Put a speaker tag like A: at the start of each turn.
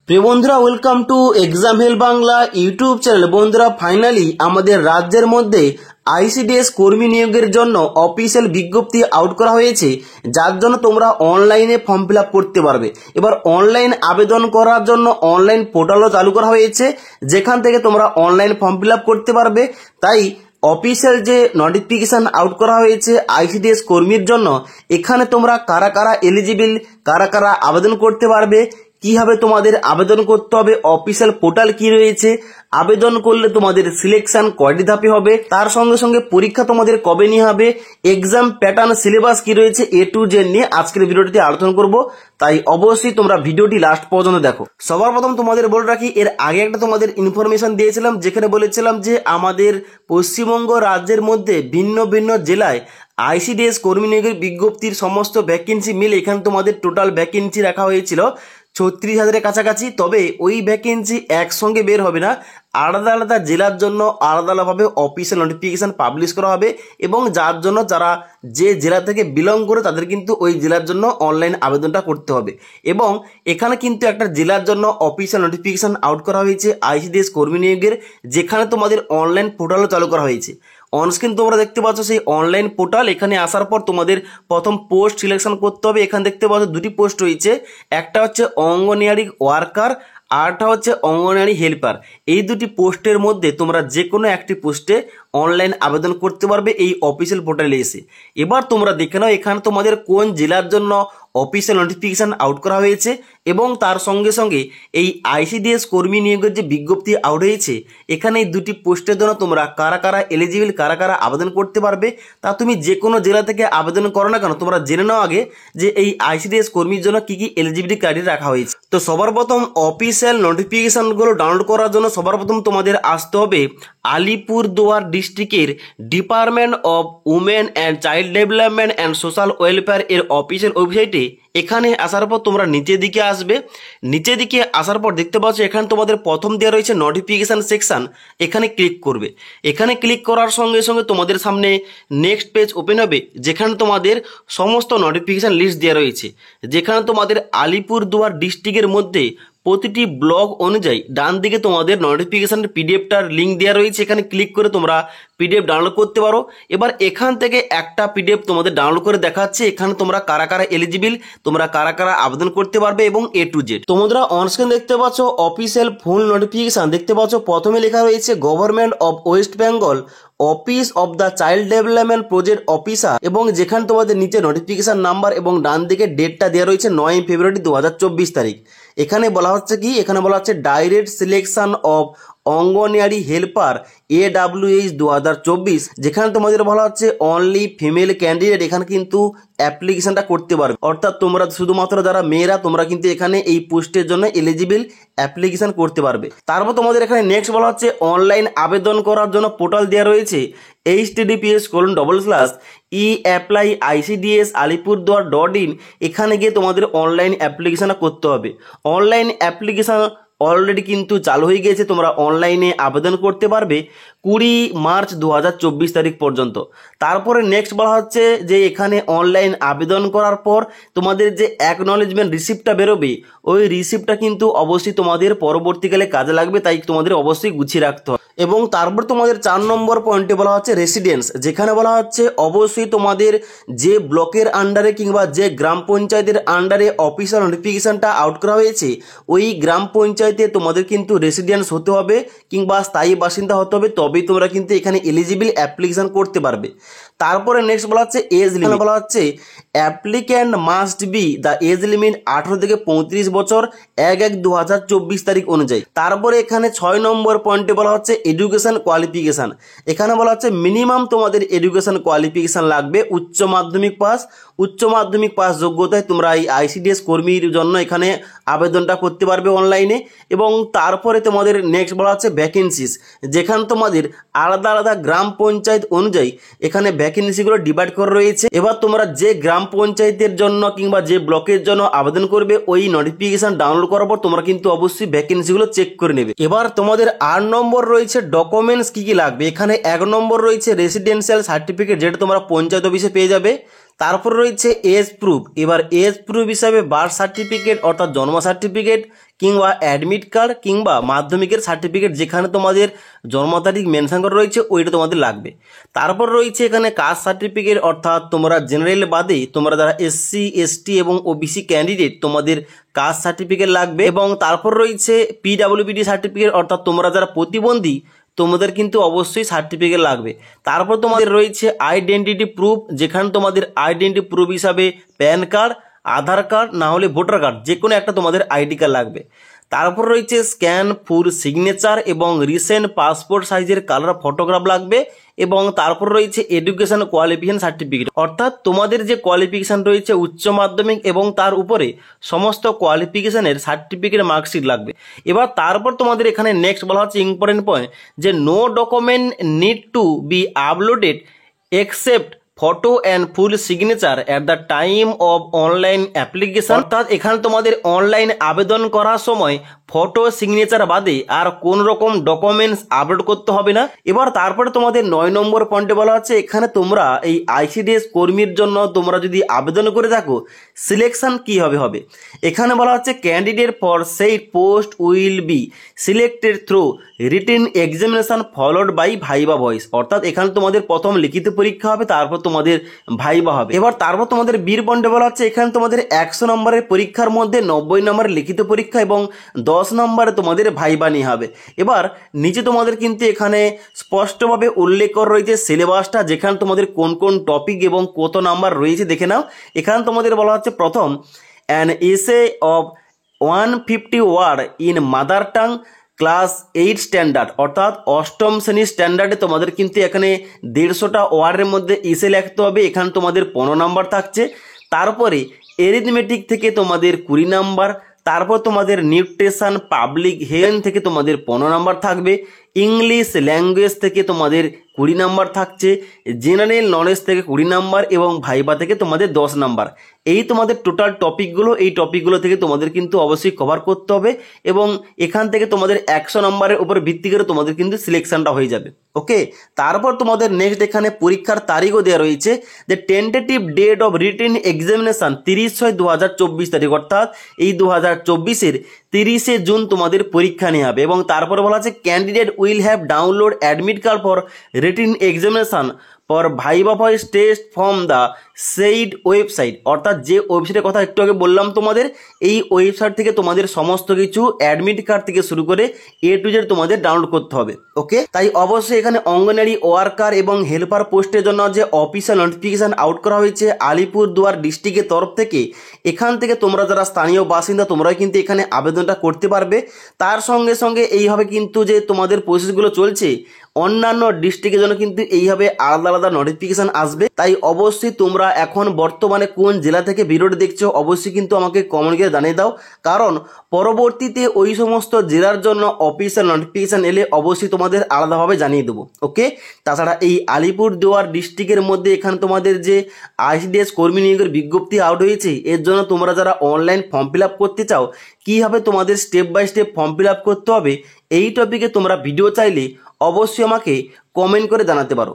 A: প্রিয় বন্ধুরা, welcome to exam help Bangla YouTube channel. বন্ধুরা, ফাইনালি আমাদের রাজ্যের মধ্যে আইসিডিএস কর্মী নিয়োগের জন্য অফিসিয়াল বিজ্ঞপ্তি আউট করা হয়েছে, যার জন্য তোমরা অনলাইনে ফর্ম ফিল আপ করতে পারবে। এবার অনলাইন আবেদন করার জন্য অনলাইন পোর্টালও চালু করা হয়েছে, যেখান থেকে তোমরা অনলাইন ফর্ম ফিল আপ করতে পারবে। তাই অফিসিয়াল যে নোটিফিকেশন আউট করা হয়েছে আইসিডিএস কর্মীর জন্য, এখানে তোমরা কারা কারা এলিজিবল, কারা কারা আবেদন করতে পারবে, কিভাবে তোমাদের আবেদন করতে হবে, অফিসিয়াল পোর্টাল কি রয়েছে, আবেদন করলে তোমাদের সিলেকশন কয়টি ধাপে হবে, তার সঙ্গে সঙ্গে পরীক্ষা তোমাদের কবে নিয়ে হবে, এক্সাম প্যাটার্ন, সিলেবাস কি রয়েছে, এ টু জেড নিয়ে আজকের ভিডিওটিতে আলোচনা করব। তাই অবশ্যই তোমরা ভিডিওটি লাস্ট পর্যন্ত দেখো। সবার প্রথম তোমাদের বলে রাখি, এর আগে একটা তোমাদের ইনফরমেশন দিয়েছিলাম, যেখানে বলেছিলাম যে আমাদের পশ্চিমবঙ্গ রাজ্যের মধ্যে ভিন্ন ভিন্ন জেলায় আইসিডিএস কর্মী নিয়োগের বিজ্ঞপ্তির সমস্ত ভ্যাকেন্সি মিলে এখানে তোমাদের টোটাল ভ্যাকেন্সি রাখা হয়েছিল 36,000-এর কাছাকাছি। তবে ওই ভ্যাকেন্সি একসঙ্গে বের হবে না, আলাদা আলাদা জেলার জন্য আলাদা আলাদাভাবে অফিসিয়াল নোটিফিকেশান পাবলিশ করা হবে, এবং যার জন্য যারা যে জেলা থেকে বিলং করে তাদের কিন্তু ওই জেলার জন্য অনলাইন আবেদনটা করতে হবে। এবং এখানে কিন্তু একটা জেলার জন্য অফিসিয়াল নোটিফিকেশান আউট করা হয়েছে আইসিডিএস কর্মী নিয়োগের, যেখানে তোমাদের অনলাইন পোর্টালও চালু করা হয়েছে। অনস্ক্রিন তোমরা দেখতে পাচ্ছ সেই অনলাইন পোর্টাল। এখানে আসার পর তোমাদের প্রথম পোস্ট সিলেকশন করতে হবে। এখানে দেখতে পাচ্ছ দুটি পোস্ট রয়েছে, একটা হচ্ছে অঙ্গনওয়াড়ি ওয়ার্কার, আরটা হচ্ছে অঙ্গনওয়াড়ি হেল্পার। এই দুটি পোস্টের মধ্যে তোমরা যে কোনো একটি পোস্টে অনলাইন আবেদন করতে পারবে এই অফিসিয়াল পোর্টালে এসে। এবার তোমরা দেখে নাও এখানে তোমাদের কোন জেলার জন্য অফিসিয়াল নোটিফিকেশান আউট করা হয়েছে, এবং তার সঙ্গে সঙ্গে এই আইসিডিএস কর্মী নিয়োগের যে বিজ্ঞপ্তি আউট হয়েছে, এখানে এই দুটি পোস্টের জন্য তোমরা কারা কারা এলিজিবল, কারা কারা আবেদন করতে পারবে। তা তুমি যে কোনো জেলা থেকে আবেদন করো না কেন, তোমরা জেনে নাও আগে যে এই আইসিডিএস কর্মীর জন্য কি কি এলিজিবিলিটি ক্রাইটেরিয়া রাখা হয়েছে। তো সবার প্রথম অফিসিয়াল নোটিফিকেশানগুলো ডাউনলোড করার জন্য সবার প্রথম তোমাদের আসতে হবে আলিপুরদুয়ার ডিস্ট্রিক্টের department of women and child development and social welfare এর অফিসিয়াল ওয়েবসাইটে। এখানে আসার পর তোমরা নিচের দিকে আসবে, নিচের দিকে আসার পর দেখতে পাচ্ছ এখানে তোমাদের প্রথম দেওয়া রয়েছে নোটিফিকেশান সেকশন। এখানে ক্লিক করবে। এখানে ক্লিক করার সঙ্গে সঙ্গে তোমাদের সামনে নেক্সট পেজ ওপেন হবে, যেখানে তোমাদের সমস্ত নোটিফিকেশান লিস্ট দেওয়া রয়েছে, যেখানে তোমাদের আলিপুরদুয়ার ডিস্ট্রিক্টের মধ্যে প্রতিটি ব্লক অনুযায়ী ডান দিকে তোমাদের নোটিফিকেশানের পিডিএফটার লিঙ্ক দেওয়া রয়েছে। এখানে ক্লিক করে তোমরা পিডিএফ ডাউনলোড করতে পারো। এবার এখান থেকে একটা পিডিএফ তোমাদের ডাউনলোড করে দেখাচ্ছে, এখানে তোমরা কারা কারা এলিজিবল, তোমরা কারা কারা আবেদন করতে পারবে, এবং এ টু জেড। তোমরা অনস্ক্রিন দেখতে পাচ্ছ অফিসিয়াল ফুল নোটিফিকেশান দেখতে পাচ্ছ। প্রথমে লেখা রয়েছে government of West Bengal office of the child development project officer, এবং যেখানে তোমাদের নিচে নোটিফিকেশান নাম্বার এবং ডান দিকে ডেটটা দেওয়া রয়েছে 9 ফেব্রুয়ারি 2024 তারিখ। এখানে বলা হচ্ছে কি, এখানে বলা হচ্ছে direct selection of anganwadi helper AWH 2024, যেখানে তোমাদের বলা হচ্ছে অনলি ফিমেল ক্যান্ডিডেট এখানে কিন্তু অ্যাপ্লিকেশনটা করতে পারবে। অর্থাৎ তোমরা শুধুমাত্র যারা মেয়েরা, তোমরা কিন্তু এখানে এই পোস্টের জন্য এলিজিবল অ্যাপ্লিকেশন করতে পারবে। তারপর তোমাদের এখানে নেক্সট বলা হচ্ছে অনলাইন আবেদন করার জন্য পোর্টাল দেওয়া রয়েছে https://eApplyICDS-alipurduar.in। এখানে গিয়ে তোমাদের অনলাইন অ্যাপ্লিকেশনটা করতে হবে। অনলাইন অ্যাপ্লিকেশন অলরেডি কিন্তু চালু হয়ে গিয়েছে, তোমরা অনলাইনে আবেদন করতে পারবে 20 মার্চ 2024 তারিখ পর্যন্ত। তারপরে নেক্সট বলা হচ্ছে যে এখানে অনলাইন আবেদন করার পর তোমাদের যে অ্যাকনলেজমেন্ট রিসিপ্টটা বেরোবে, ওই রিসিপ্টটা কিন্তু অবশ্যই তোমাদের পরবর্তীকালে কাজে লাগবে, তাই তোমাদের অবশ্যই গুছিয়ে রাখতে হবে। এবং তারপর তোমাদের 4 নম্বর পয়েন্টে বলা হচ্ছে রেসিডেন্স, যেখানে বলা হচ্ছে অবশ্যই তোমাদের যে ব্লকের আন্ডারে কিংবা যে গ্রাম পঞ্চায়েতের আন্ডারে অফিসিয়াল নোটিফিকেশানটা আউট করা হয়েছে, ওই গ্রাম পঞ্চায়েতে তোমাদের কিন্তু রেসিডেন্স হতে হবে কিংবা স্থায়ী বাসিন্দা হতে হবে, তবেই তোমরা কিন্তু এখানে এলিজিবল অ্যাপ্লিকেশন করতে পারবে। তারপরে নেক্সট বলা হচ্ছে এজ লিমিট, বলা হচ্ছে applicant must be the age limit 18 থেকে 35 বছর 1/1/2024 তারিখ অনুযায়ী। তারপরে এখানে 6 নম্বর পয়েন্টে বলা হচ্ছে এডুকেশন কোয়ালিফিকেশান। এখানে বলা হচ্ছে মিনিমাম তোমাদের এডুকেশন কোয়ালিফিকেশান লাগবে উচ্চ মাধ্যমিক পাস। উচ্চ মাধ্যমিক পাস যোগ্যতায় তোমরা এই আইসিডিএস কর্মীর জন্য এখানে আবেদনটা করতে পারবে অনলাইনে। এবং তারপরে তোমাদের নেক্সট বলা হচ্ছে ভ্যাকেন্সিস, যেখানে তোমাদের আলাদা আলাদা গ্রাম পঞ্চায়েত অনুযায়ী এখানে ভ্যাকেন্সিগুলো ডিভাইড করা রয়েছে। এবার তোমরা যে গ্রাম পঞ্চায়েতের জন্য কিংবা যে ব্লকের জন্য আবেদন করবে, ওই নোটিফিকেশান ডাউনলোড করার পর তোমরা কিন্তু অবশ্যই ভ্যাকেন্সিগুলো চেক করে নেবে। এবার তোমাদের 8 নম্বর রয়েছে ডকুমেন্টস কি কি লাগবে। এখানে 1 নম্বর রয়েছে রেসিডেন্সিয়াল সার্টিফিকেট, যেটা তোমরা পঞ্চায়েত অফিসে পেয়ে যাবে। তারপর রয়েছে এজ প্রুফ। এবার এজ প্রুফ হিসাবে বার্থ সার্টিফিকেট অর্থাৎ জন্ম সার্টিফিকেট কিংবা অ্যাডমিট কার্ড কিংবা মাধ্যমিকের সার্টিফিকেট যেখানে তোমাদের জন্ম তারিখ মেনশন করা রয়েছে ওইটা তোমাদের লাগবে। তারপর রয়েছে এখানে কাস্ট সার্টিফিকেট অর্থাৎ তোমরা জেনারেল বাদে তোমরা যারা এসসি এসটি এবং ওবিসি ক্যান্ডিডেট তোমাদের কাস্ট সার্টিফিকেট লাগবে। এবং তারপর রয়েছে পিডাব্লিউবিডি সার্টিফিকেট অর্থাৎ তোমরা যারা প্রতিবন্ধী তোমাদের কিন্তু অবশ্যই সার্টিফিকেট লাগবে। তারপর তোমাদের রয়েছে আইডেন্টিটি প্রুফ, যেখানে তোমাদের আইডেন্টি প্রুফ হিসাবে প্যান কার্ড, আধার কার্ড না হলে ভোটার কার্ড যে কোনো একটা তোমাদের আইডি কার্ড লাগবে। তারপর রয়েছে স্ক্যান ফুল সিগনেচার এবং রিসেন্ট পাসপোর্ট সাইজের কালার ফটোগ্রাফ লাগবে। এবং তারপর রয়েছে এডুকেশন কোয়ালিফিকেশন সার্টিফিকেট অর্থাৎ তোমাদের যে কোয়ালিফিকেশান রয়েছে উচ্চ মাধ্যমিক এবং তার উপরে সমস্ত কোয়ালিফিকেশানের সার্টিফিকেট মার্কশিট লাগবে। এবার তারপর তোমাদের এখানে নেক্সট বলা হচ্ছে ইম্পর্টেন্ট পয়েন্ট যে no document need to be uploaded except photo and full signature at the time of online application. অর্থাৎ এখানে তোমাদের অনলাইন আবেদন করার সময় ফটো সিগনেচার বাদে আর কোন রকম ডকুমেন্টস আপলোড করতে হবে না। এবার তারপরে তোমাদের 9 নম্বর পয়েন্টে বলা হচ্ছে এখানে তোমরা এই আইসিডিএস কর্মীর জন্য তোমরা যদি আবেদন করে থাকো সিলেকশন কীভাবে হবে। এখানে বলা হচ্ছে candidate for said post will be selected through written examination followed by viva voce. অর্থাৎ এখানে তোমাদের প্রথম লিখিত পরীক্ষা হবে, তারপর তোমাদের ভাইবা হবে। এবার তারপর তোমাদের বীর পয়েন্টে বলা হচ্ছে এখানে তোমাদের 100 নম্বরের পরীক্ষার মধ্যে 90 নম্বরের লিখিত পরীক্ষা এবং 10 নম্বরে তোমাদের ভাইবা নিয়ে হবে। এবার নিচে তোমাদের কিন্তু এখানে স্পষ্টভাবে উল্লেখ করা রয়েছে সিলেবাসটা, যেখানে তোমাদের কোন কোন টপিক এবং কত নাম্বার রয়েছে দেখে নাও। এখানে তোমাদের বলা হচ্ছে প্রথম an essay of 150 word in mother tongue class 8 standard অর্থাৎ অষ্টম শ্রেণীর স্ট্যান্ডার্ডে তোমাদের কিন্তু এখানে 150টা ওয়ার্ডের মধ্যে এসে লিখতে হবে, এখানে তোমাদের 15 নাম্বার থাকছে। তারপরে এরিথমেটিক থেকে তোমাদের 20 নাম্বার, তারপর তোমাদের নিউট্রিশন পাবলিক হেলথ থেকে তোমাদের 15 নাম্বার থাকবে, ইংলিশ ল্যাঙ্গুয়েজ থেকে তোমাদের 20 নাম্বার থাকছে, জেনারেল নলেজ থেকে 20 নাম্বার এবং ভাইবা থেকে তোমাদের 10 নাম্বার। এই তোমাদের টোটাল টপিকগুলো, এই টপিকগুলো থেকে তোমাদের কিন্তু অবশ্যই কভার করতে হবে এবং এখান থেকে তোমাদের 100 নম্বরের উপর ভিত্তি করে তোমাদের কিন্তু সিলেকশনটা হয়ে যাবে। ওকে, তারপর তোমাদের নেক্সট এখানে পরীক্ষার তারিখও দেওয়া রয়েছে যে tentative date of written examination 30/6/2024 তারিখ অর্থাৎ এই 2024-এর 30শে জুন তোমাদের পরীক্ষা নেওয়া হবে। এবং তারপরে বলা আছে candidate will have download admit card for written examination for viva voice test from the said website. অর্থাৎ যে ওয়েবসাইটের কথা একটু আগে বললাম তোমাদের, এই ওয়েবসাইট থেকে তোমাদের সমস্ত কিছু অ্যাডমিট কার্ড থেকে শুরু করে A to Z তোমাদের ডাউনলোড করতে হবে। ওকে, তাই অবশ্যই এখানে অঙ্গনওয়াড়ি ওয়ার্কার এবং হেল্পার পোস্টের জন্য যে অফিসিয়াল নোটিফিকেশান আউট করা হয়েছে আলিপুরদুয়ার ডিস্ট্রিক্টের তরফ থেকে, এখান থেকে তোমরা যারা স্থানীয় বাসিন্দা তোমরা কিন্তু এখানে আবেদনটা করতে পারবে। তার সঙ্গে সঙ্গে এইভাবে কিন্তু যে তোমাদের প্রসেসগুলো চলছে অন্যান্য ডিস্ট্রিক্টের জন্য কিন্তু এইভাবে আলাদা আলাদা নোটিফিকেশান আসবে। তাই অবশ্যই তোমরা এখন বর্তমানে কোন জেলা থেকে ভিডিওটি দেখছো অবশ্যই কিন্তু আমাকে কমেন্ট করে জানিয়ে দাও, কারণ পরবর্তীতে ওই সমস্ত জেলার জন্য অফিসিয়াল নোটিফিকেশান এলে অবশ্যই তোমাদের আলাদাভাবে জানিয়ে দেবো। ওকে, তাছাড়া এই আলিপুরদুয়ার ডিস্ট্রিক্টের মধ্যে এখানে তোমাদের যে আইসিডিএস কর্মী নিয়োগের বিজ্ঞপ্তি আউট হয়েছে, এর জন্য তোমরা যারা অনলাইন ফর্ম ফিল আপ করতে চাও কীভাবে তোমাদের step by step form fill up করতে হবে এই টপিকে তোমরা ভিডিও চাইলে অবশ্যই আমাকে কমেন্ট করে জানাতে পারো।